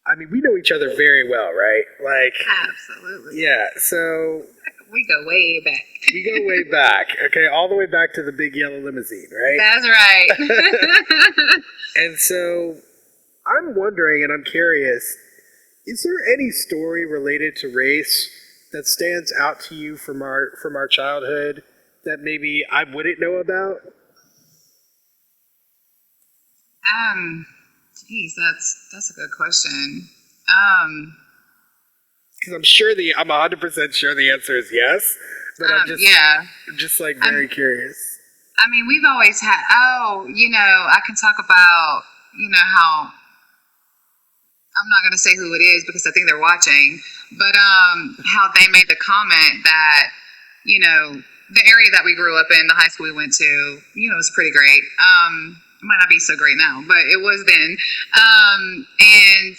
I mean, we know each other very well, right? Like, Absolutely. yeah. So we go way back. we go way back. Okay, all the way back to the big yellow limousine, right? That's right. And so I'm wondering, and I'm curious, is there any story related to race that stands out to you from our childhood that maybe I wouldn't know about? Geez, that's a good question. Because I'm 100% sure the answer is yes, but I'm just like very curious. I mean, we've always had. Oh, I can talk about how I'm not going to say who it is because I think they're watching, but how they made the comment that the area that we grew up in, the high school we went to, was pretty great. It might not be so great now, but it was then. And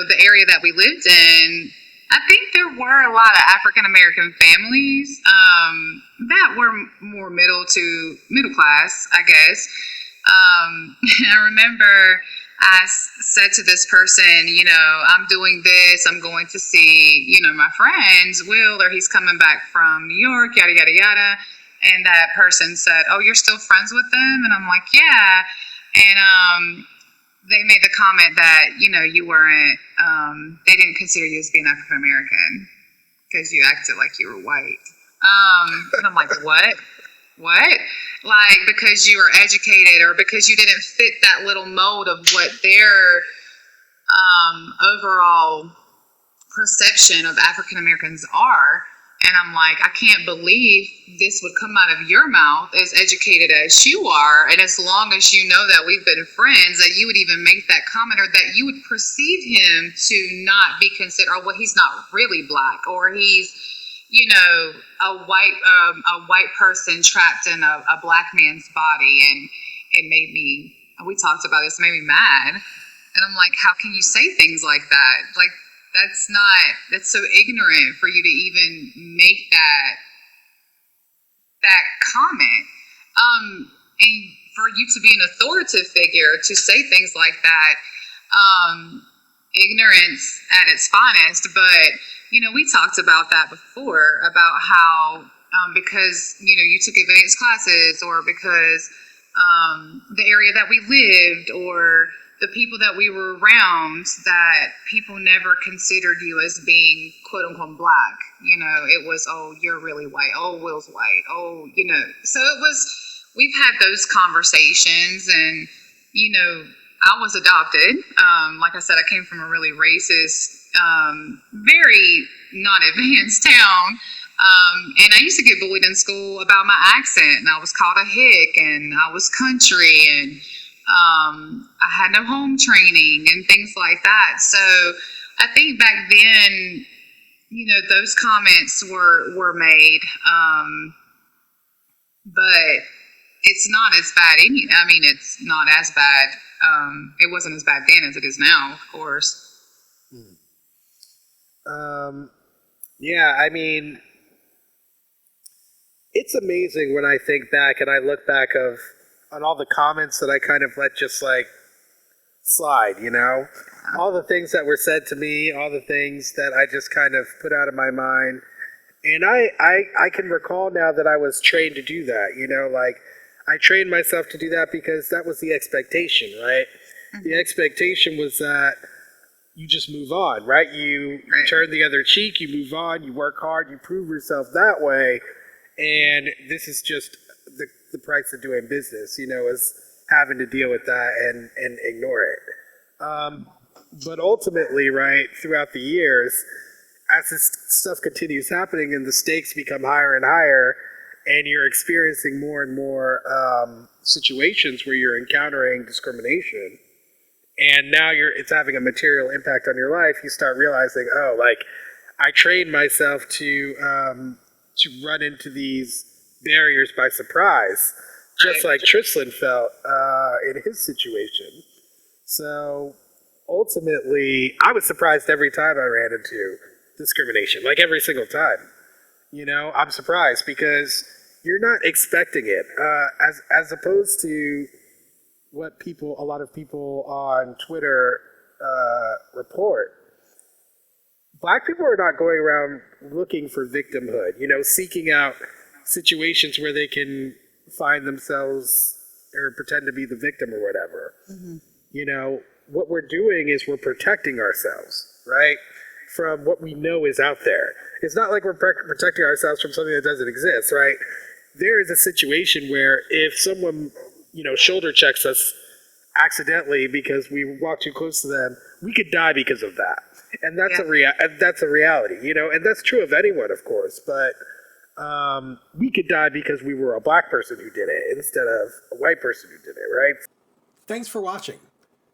the area that we lived in, I think there were a lot of African American families that were more middle class, I guess. I remember I said to this person, I'm doing this. I'm going to see, my friends, Will, or he's coming back from New York, yada, yada, yada. And that person said, oh, you're still friends with them? And I'm like, yeah. And they made the comment that, you weren't, they didn't consider you as being African American because you acted like you were white. And I'm like, what? What? Like, because you were educated or because you didn't fit that little mold of what their overall perception of African Americans are. And I'm like, I can't believe this would come out of your mouth, as educated as you are. And as long as you know that we've been friends, that you would even make that comment, or that you would perceive him to not be considered, or well, he's not really black, or he's, a white person trapped in a black man's body. And it made me, we talked about this, it made me mad. And I'm like, how can you say things like that? Like, that's so ignorant for you to even make that comment. And for you to be an authoritative figure to say things like that, ignorance at its finest. But, we talked about that before, about how, because, you took advanced classes, or because the area that we lived, or the people that we were around, that people never considered you as being quote unquote black. It was, oh, you're really white. Oh, Will's white. Oh, so it was, we've had those conversations. And, I was adopted. Like I said, I came from a really racist, very not advanced town. And I used to get bullied in school about my accent, and I was called a hick, and I was country, and I had no home training and things like that. So I think back then, those comments were made, but it's not as bad. It's not as bad. It wasn't as bad then as it is now, of course. Yeah, it's amazing when I think back and I look back on all the comments that I kind of let just like slide, all the things that were said to me, all the things that I just kind of put out of my mind. And I can recall now that I was trained to do that, like I trained myself to do that because that was the expectation, right? Mm-hmm. The expectation was that you just move on, right? You turn the other cheek, you move on, you work hard, you prove yourself that way. And this is just the price of doing business, is having to deal with that and ignore it. But ultimately, right, throughout the years, as this stuff continues happening and the stakes become higher and higher, and you're experiencing more and more situations where you're encountering discrimination, and now it's having a material impact on your life, you start realizing, oh, like, I trained myself to run into these barriers by surprise, just like Trystan felt in his situation. So ultimately, I was surprised every time I ran into discrimination, like every single time. I'm surprised because you're not expecting it, as opposed to what a lot of people on Twitter report, Black people are not going around looking for victimhood, seeking out situations where they can find themselves or pretend to be the victim or whatever. What we're doing is we're protecting ourselves, right, from what we know is out there. It's not like we're protecting ourselves from something that doesn't exist, right? There is a situation where if someone, shoulder checks us accidentally because we walk too close to them, we could die because of that. And that's that's a reality, and that's true of anyone, of course, but we could die because we were a Black person who did it instead of a white person who did it, right? Thanks for watching.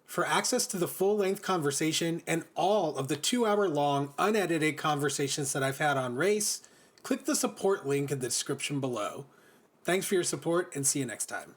For access to the full-length conversation and all of the 2-hour-long unedited conversations that I've had on race, click the support link in the description below. Thanks for your support and see you next time.